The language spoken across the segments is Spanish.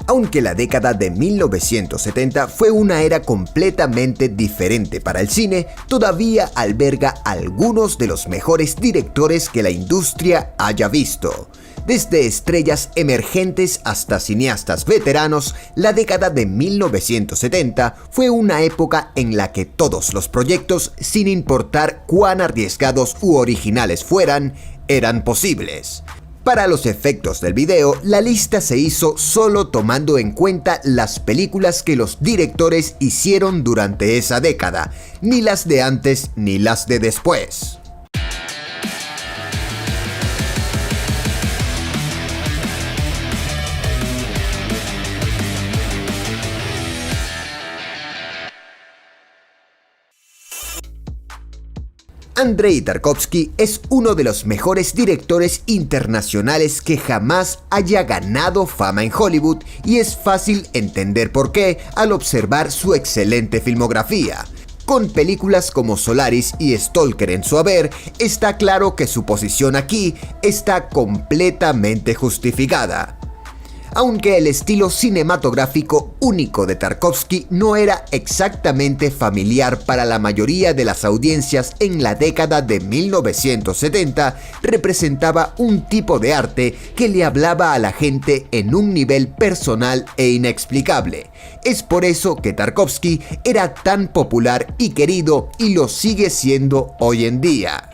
Aunque la década de 1970 fue una era completamente diferente para el cine, todavía alberga algunos de los mejores directores que la industria haya visto. Desde estrellas emergentes hasta cineastas veteranos, la década de 1970 fue una época en la que todos los proyectos, sin importar cuán arriesgados u originales fueran, eran posibles. Para los efectos del video, la lista se hizo solo tomando en cuenta las películas que los directores hicieron durante esa década, ni las de antes ni las de después. Andrei Tarkovsky es uno de los mejores directores internacionales que jamás haya ganado fama en Hollywood, y es fácil entender por qué al observar su excelente filmografía. Con películas como Solaris y Stalker en su haber, está claro que su posición aquí está completamente justificada. Aunque el estilo cinematográfico único de Tarkovsky no era exactamente familiar para la mayoría de las audiencias en la década de 1970, representaba un tipo de arte que le hablaba a la gente en un nivel personal e inexplicable. Es por eso que Tarkovsky era tan popular y querido, y lo sigue siendo hoy en día.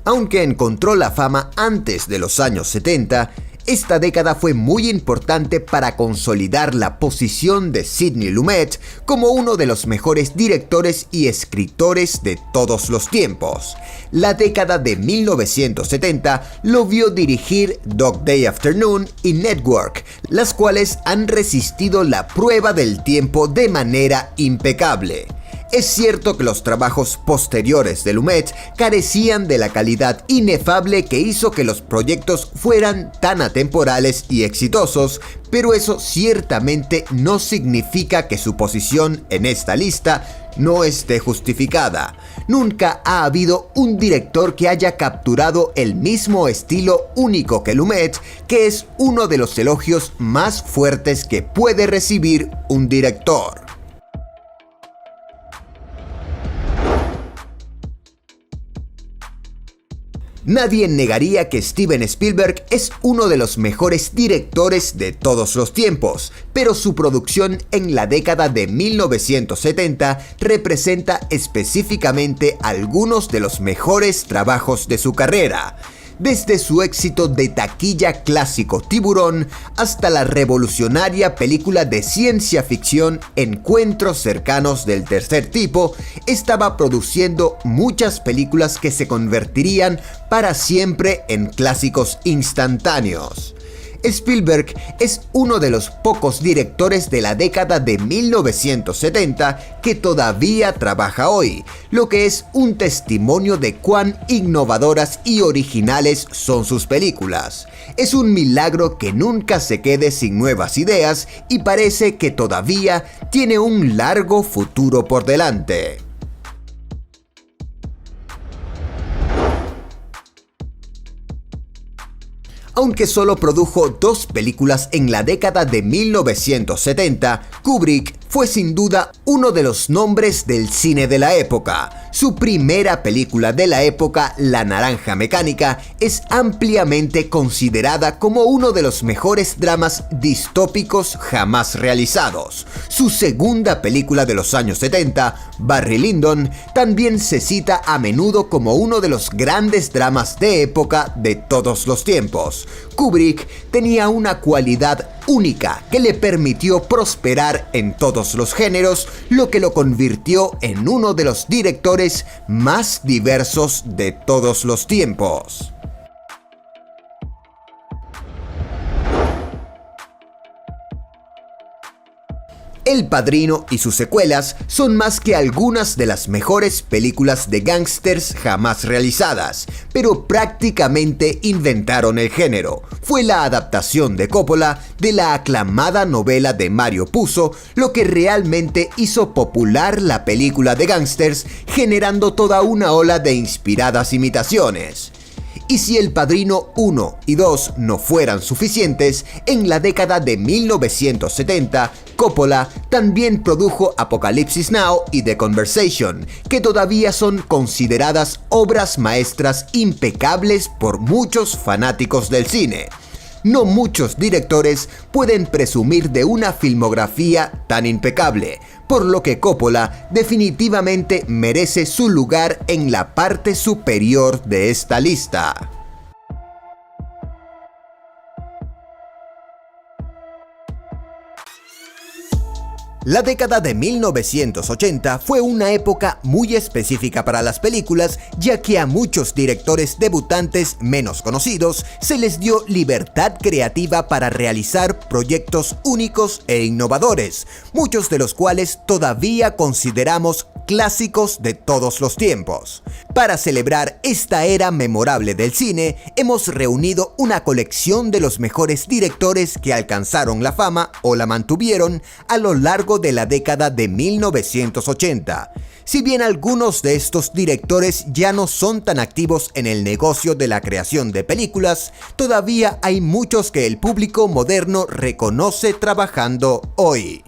Aunque encontró la fama antes de los años 70, esta década fue muy importante para consolidar la posición de Sidney Lumet como uno de los mejores directores y escritores de todos los tiempos. La década de 1970 lo vio dirigir Dog Day Afternoon y Network, las cuales han resistido la prueba del tiempo de manera impecable. Es cierto que los trabajos posteriores de Lumet carecían de la calidad inefable que hizo que los proyectos fueran tan atemporales y exitosos, pero eso ciertamente no significa que su posición en esta lista no esté justificada. Nunca ha habido un director que haya capturado el mismo estilo único que Lumet, que es uno de los elogios más fuertes que puede recibir un director. Nadie negaría que Steven Spielberg es uno de los mejores directores de todos los tiempos, pero su producción en la década de 1970 representa específicamente algunos de los mejores trabajos de su carrera. Desde su éxito de taquilla clásico Tiburón hasta la revolucionaria película de ciencia ficción Encuentros cercanos del tercer tipo, estaba produciendo muchas películas que se convertirían para siempre en clásicos instantáneos. Spielberg es uno de los pocos directores de la década de 1970 que todavía trabaja hoy, lo que es un testimonio de cuán innovadoras y originales son sus películas. Es un milagro que nunca se quede sin nuevas ideas, y parece que todavía tiene un largo futuro por delante. Aunque solo produjo 2 películas en la década de 1970, Kubrick fue sin duda uno de los nombres del cine de la época. Su primera película de la época, La Naranja Mecánica, es ampliamente considerada como uno de los mejores dramas distópicos jamás realizados. Su segunda película de los años 70, Barry Lyndon, también se cita a menudo como uno de los grandes dramas de época de todos los tiempos. Kubrick tenía una cualidad única que le permitió prosperar en todos los géneros, lo que lo convirtió en uno de los directores más diversos de todos los tiempos. El Padrino y sus secuelas son más que algunas de las mejores películas de gángsters jamás realizadas, pero prácticamente inventaron el género. Fue la adaptación de Coppola de la aclamada novela de Mario Puzo lo que realmente hizo popular la película de gángsters, generando toda una ola de inspiradas imitaciones. Y si El Padrino 1 y 2 no fueran suficientes, en la década de 1970, Coppola también produjo Apocalypse Now y The Conversation, que todavía son consideradas obras maestras impecables por muchos fanáticos del cine. No muchos directores pueden presumir de una filmografía tan impecable, por lo que Coppola definitivamente merece su lugar en la parte superior de esta lista. La década de 1980 fue una época muy específica para las películas, ya que a muchos directores debutantes menos conocidos se les dio libertad creativa para realizar proyectos únicos e innovadores, muchos de los cuales todavía consideramos clásicos de todos los tiempos. Para celebrar esta era memorable del cine, hemos reunido una colección de los mejores directores que alcanzaron la fama o la mantuvieron a lo largo de la década de 1980. Si bien algunos de estos directores ya no son tan activos en el negocio de la creación de películas, todavía hay muchos que el público moderno reconoce trabajando hoy.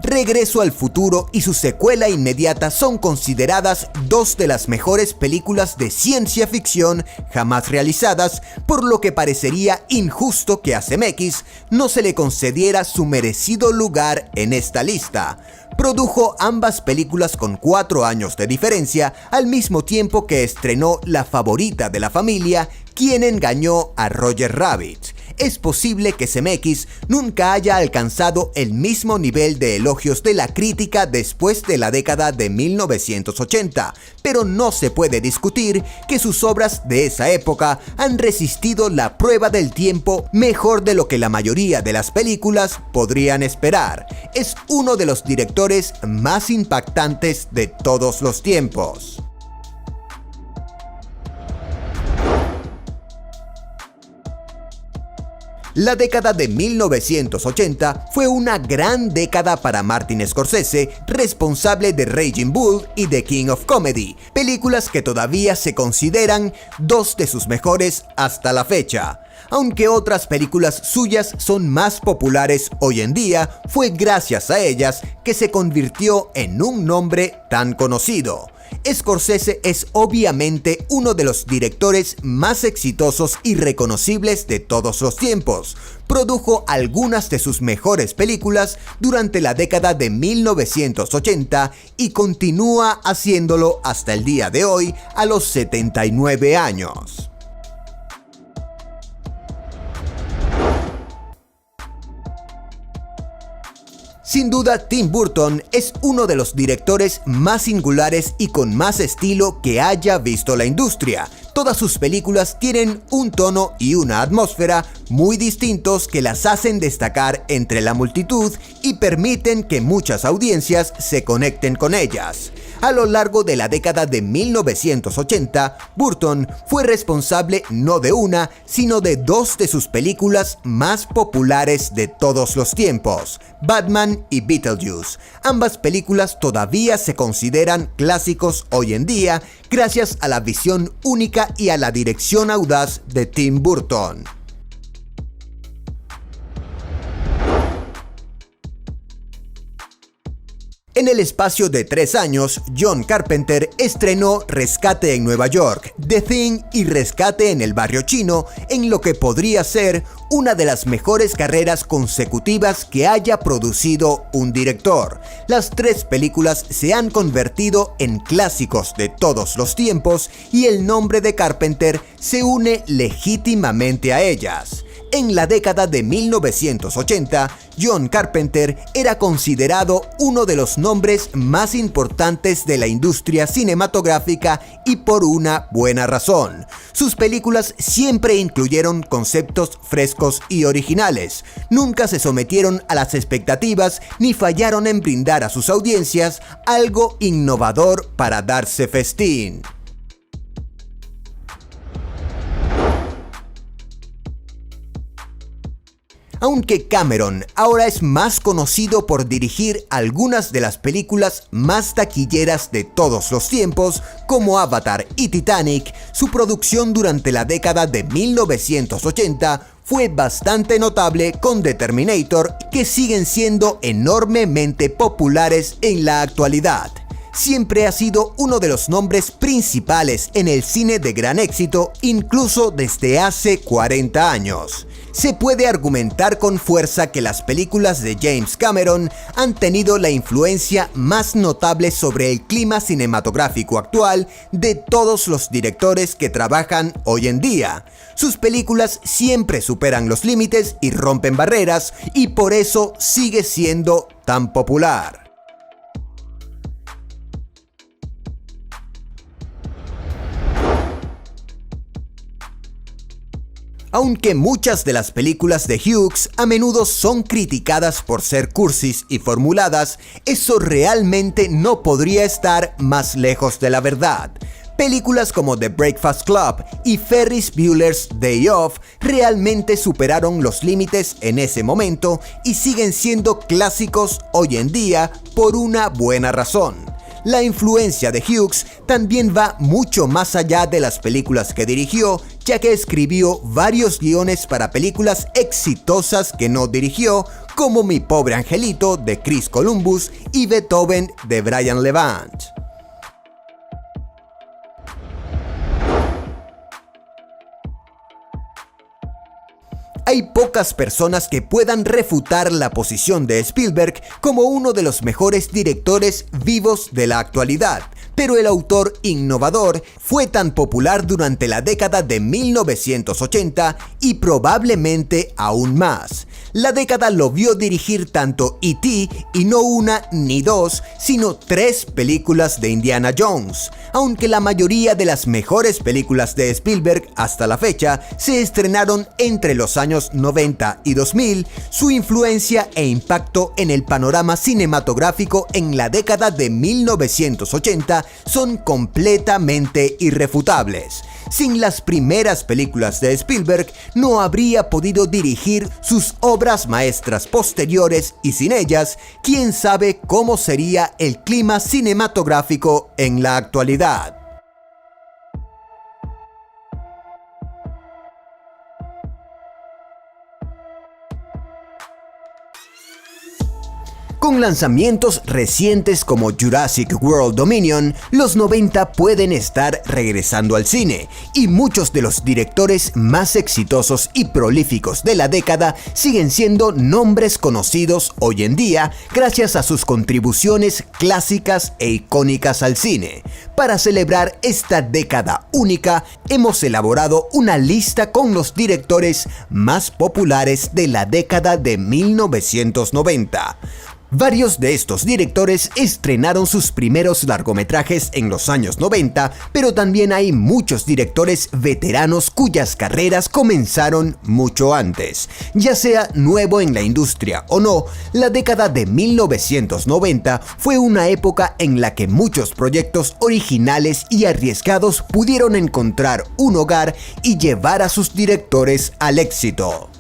Regreso al Futuro y su secuela inmediata son consideradas dos de las mejores películas de ciencia ficción jamás realizadas, por lo que parecería injusto que a Zemeckis no se le concediera su merecido lugar en esta lista. Produjo ambas películas con 4 años de diferencia, al mismo tiempo que estrenó La favorita de la familia, Quien engañó a Roger Rabbit. Es posible que Zemeckis nunca haya alcanzado el mismo nivel de elogios de la crítica después de la década de 1980, pero no se puede discutir que sus obras de esa época han resistido la prueba del tiempo mejor de lo que la mayoría de las películas podrían esperar. Es uno de los directores más impactantes de todos los tiempos. La década de 1980 fue una gran década para Martin Scorsese, responsable de Raging Bull y The King of Comedy, películas que todavía se consideran dos de sus mejores hasta la fecha. Aunque otras películas suyas son más populares hoy en día, fue gracias a ellas que se convirtió en un nombre tan conocido. Scorsese es obviamente uno de los directores más exitosos y reconocibles de todos los tiempos. Produjo algunas de sus mejores películas durante la década de 1980 y continúa haciéndolo hasta el día de hoy a los 79 años. Sin duda, Tim Burton es uno de los directores más singulares y con más estilo que haya visto la industria. Todas sus películas tienen un tono y una atmósfera muy distintos que las hacen destacar entre la multitud y permiten que muchas audiencias se conecten con ellas. A lo largo de la década de 1980, Burton fue responsable no de una, sino de dos de sus películas más populares de todos los tiempos, Batman y Beetlejuice. Ambas películas todavía se consideran clásicos hoy en día gracias a la visión única y a la dirección audaz de Tim Burton. En el espacio de 3 años, John Carpenter estrenó Rescate en Nueva York, The Thing y Rescate en el Barrio Chino, en lo que podría ser una de las mejores carreras consecutivas que haya producido un director. Las 3 películas se han convertido en clásicos de todos los tiempos y el nombre de Carpenter se une legítimamente a ellas. En la década de 1980, John Carpenter era considerado uno de los nombres más importantes de la industria cinematográfica y por una buena razón. Sus películas siempre incluyeron conceptos frescos y originales, nunca se sometieron a las expectativas ni fallaron en brindar a sus audiencias algo innovador para darse festín. Aunque Cameron ahora es más conocido por dirigir algunas de las películas más taquilleras de todos los tiempos, como Avatar y Titanic, su producción durante la década de 1980 fue bastante notable con The Terminator, que siguen siendo enormemente populares en la actualidad. Siempre ha sido uno de los nombres principales en el cine de gran éxito, incluso desde hace 40 años. Se puede argumentar con fuerza que las películas de James Cameron han tenido la influencia más notable sobre el clima cinematográfico actual de todos los directores que trabajan hoy en día. Sus películas siempre superan los límites y rompen barreras, y por eso sigue siendo tan popular. Aunque muchas de las películas de Hughes a menudo son criticadas por ser cursis y formuladas, eso realmente no podría estar más lejos de la verdad. Películas como The Breakfast Club y Ferris Bueller's Day Off realmente superaron los límites en ese momento y siguen siendo clásicos hoy en día por una buena razón. La influencia de Hughes también va mucho más allá de las películas que dirigió, ya que escribió varios guiones para películas exitosas que no dirigió, como Mi pobre angelito de Chris Columbus y Beethoven de Brian Levant. Hay pocas personas que puedan refutar la posición de Spielberg como uno de los mejores directores vivos de la actualidad, pero el autor innovador fue tan popular durante la década de 1980 y probablemente aún más. La década lo vio dirigir tanto E.T. y no una ni dos, sino 3 películas de Indiana Jones. Aunque la mayoría de las mejores películas de Spielberg hasta la fecha se estrenaron entre los años 90 y 2000, su influencia e impacto en el panorama cinematográfico en la década de 1980 son completamente irrefutables. Sin las primeras películas de Spielberg, no habría podido dirigir sus obras maestras posteriores, y sin ellas, quién sabe cómo sería el clima cinematográfico en la actualidad. Con lanzamientos recientes como Jurassic World Dominion, los 90 pueden estar regresando al cine, y muchos de los directores más exitosos y prolíficos de la década siguen siendo nombres conocidos hoy en día gracias a sus contribuciones clásicas e icónicas al cine. Para celebrar esta década única, hemos elaborado una lista con los directores más populares de la década de 1990. Varios de estos directores estrenaron sus primeros largometrajes en los años 90, pero también hay muchos directores veteranos cuyas carreras comenzaron mucho antes. Ya sea nuevo en la industria o no, la década de 1990 fue una época en la que muchos proyectos originales y arriesgados pudieron encontrar un hogar y llevar a sus directores al éxito.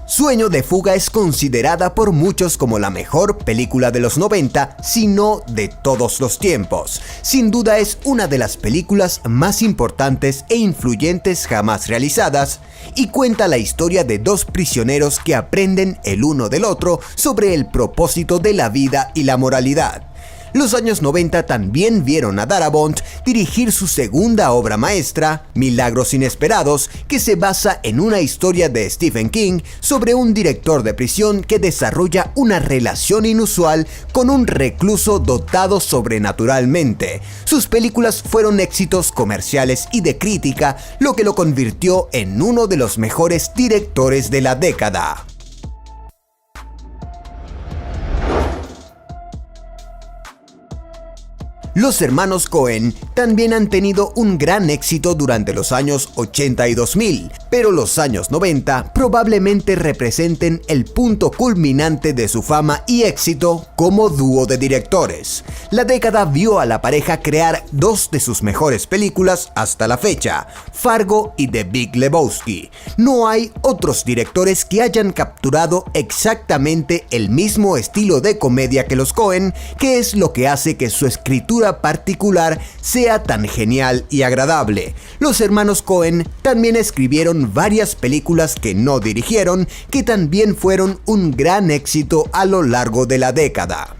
Sueño de fuga es considerada por muchos como la mejor película de los 90, si no de todos los tiempos. Sin duda es una de las películas más importantes e influyentes jamás realizadas, y cuenta la historia de 2 prisioneros que aprenden el uno del otro sobre el propósito de la vida y la moralidad. Los años 90 también vieron a Darabont dirigir su segunda obra maestra, Milagros Inesperados, que se basa en una historia de Stephen King sobre un director de prisión que desarrolla una relación inusual con un recluso dotado sobrenaturalmente. Sus películas fueron éxitos comerciales y de crítica, lo que lo convirtió en uno de los mejores directores de la década. Los hermanos Coen también han tenido un gran éxito durante los años 80 y 2000, pero los años 90 probablemente representen el punto culminante de su fama y éxito como dúo de directores. La década vio a la pareja crear dos de sus mejores películas hasta la fecha, Fargo y The Big Lebowski. No hay otros directores que hayan capturado exactamente el mismo estilo de comedia que los Coen, que es lo que hace que su escritura particular sea tan genial y agradable. Los hermanos Coen también escribieron varias películas que no dirigieron, que también fueron un gran éxito a lo largo de la década.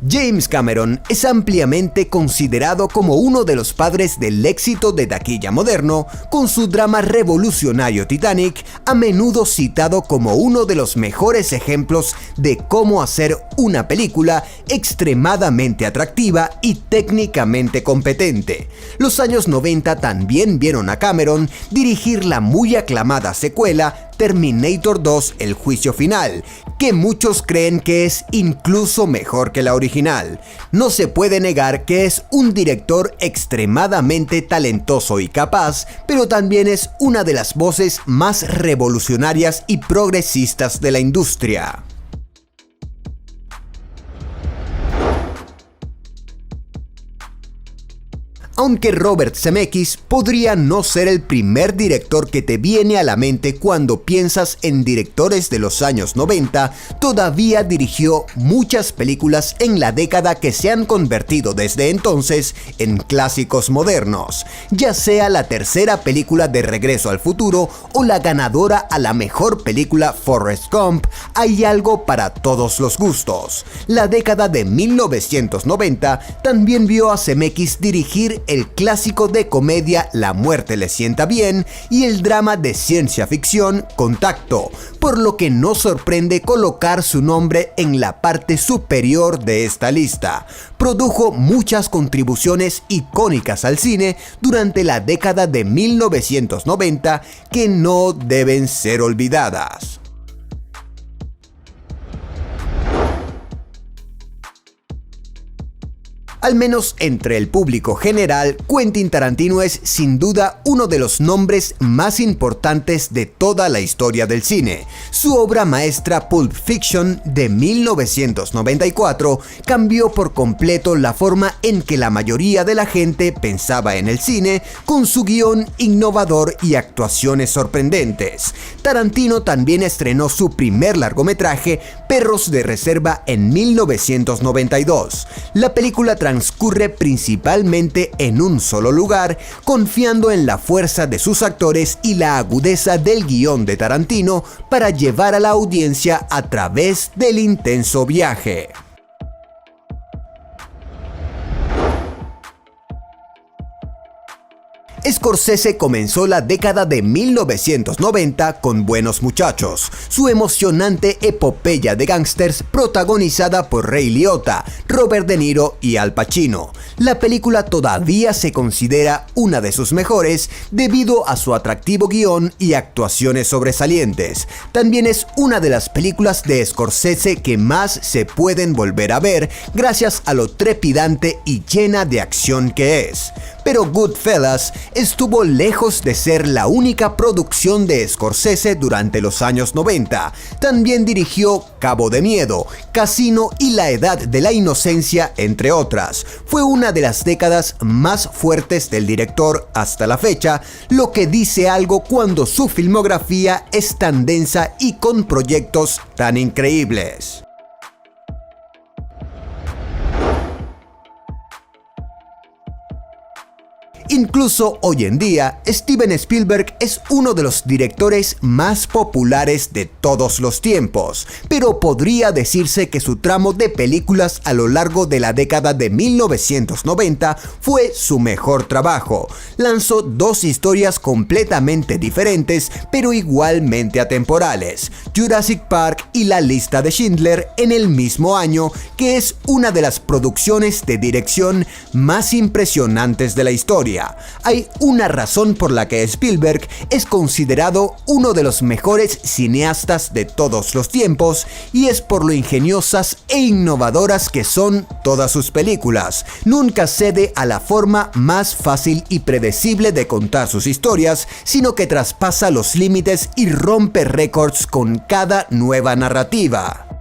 James Cameron es ampliamente considerado como uno de los padres del éxito de taquilla moderno, con su drama revolucionario Titanic, a menudo citado como uno de los mejores ejemplos de cómo hacer una película extremadamente atractiva y técnicamente competente. Los años 90 también vieron a Cameron dirigir la muy aclamada secuela Terminator 2: El juicio final, que muchos creen que es incluso mejor que la original. No se puede negar que es un director extremadamente talentoso y capaz, pero también es una de las voces más revolucionarias y progresistas de la industria. Aunque Robert Zemeckis podría no ser el primer director que te viene a la mente cuando piensas en directores de los años 90, todavía dirigió muchas películas en la década que se han convertido desde entonces en clásicos modernos, ya sea la tercera película de Regreso al Futuro o la ganadora a la mejor película Forrest Gump. Hay algo para todos los gustos. La década de 1990 también vio a Zemeckis dirigir el clásico de comedia La muerte le sienta bien y el drama de ciencia ficción Contacto, por lo que no sorprende colocar su nombre en la parte superior de esta lista. Produjo muchas contribuciones icónicas al cine durante la década de 1990 que no deben ser olvidadas. Al menos entre el público general, Quentin Tarantino es sin duda uno de los nombres más importantes de toda la historia del cine. Su obra maestra Pulp Fiction de 1994 cambió por completo la forma en que la mayoría de la gente pensaba en el cine, con su guión innovador y actuaciones sorprendentes. Tarantino también estrenó su primer largometraje, Perros de Reserva, en 1992. La película transcurre principalmente en un solo lugar, confiando en la fuerza de sus actores y la agudeza del guión de Tarantino para llevar a la audiencia a través del intenso viaje. Scorsese comenzó la década de 1990 con Buenos Muchachos, su emocionante epopeya de gángsters protagonizada por Ray Liotta, Robert De Niro y Al Pacino. La película todavía se considera una de sus mejores debido a su atractivo guión y actuaciones sobresalientes. También es una de las películas de Scorsese que más se pueden volver a ver gracias a lo trepidante y llena de acción que es. Pero Goodfellas estuvo lejos de ser la única producción de Scorsese durante los años 90. También dirigió Cabo de Miedo, Casino y La Edad de la Inocencia, entre otras. Fue una de las décadas más fuertes del director hasta la fecha, lo que dice algo cuando su filmografía es tan densa y con proyectos tan increíbles. Incluso hoy en día, Steven Spielberg es uno de los directores más populares de todos los tiempos, pero podría decirse que su tramo de películas a lo largo de la década de 1990 fue su mejor trabajo. Lanzó dos historias completamente diferentes, pero igualmente atemporales: Jurassic Park y La lista de Schindler en el mismo año, que es una de las producciones de dirección más impresionantes de la historia. historia. Hay una razón por la que Spielberg es considerado uno de los mejores cineastas de todos los tiempos, y es por lo ingeniosas e innovadoras que son todas sus películas. Nunca cede a la forma más fácil y predecible de contar sus historias, sino que traspasa los límites y rompe récords con cada nueva narrativa.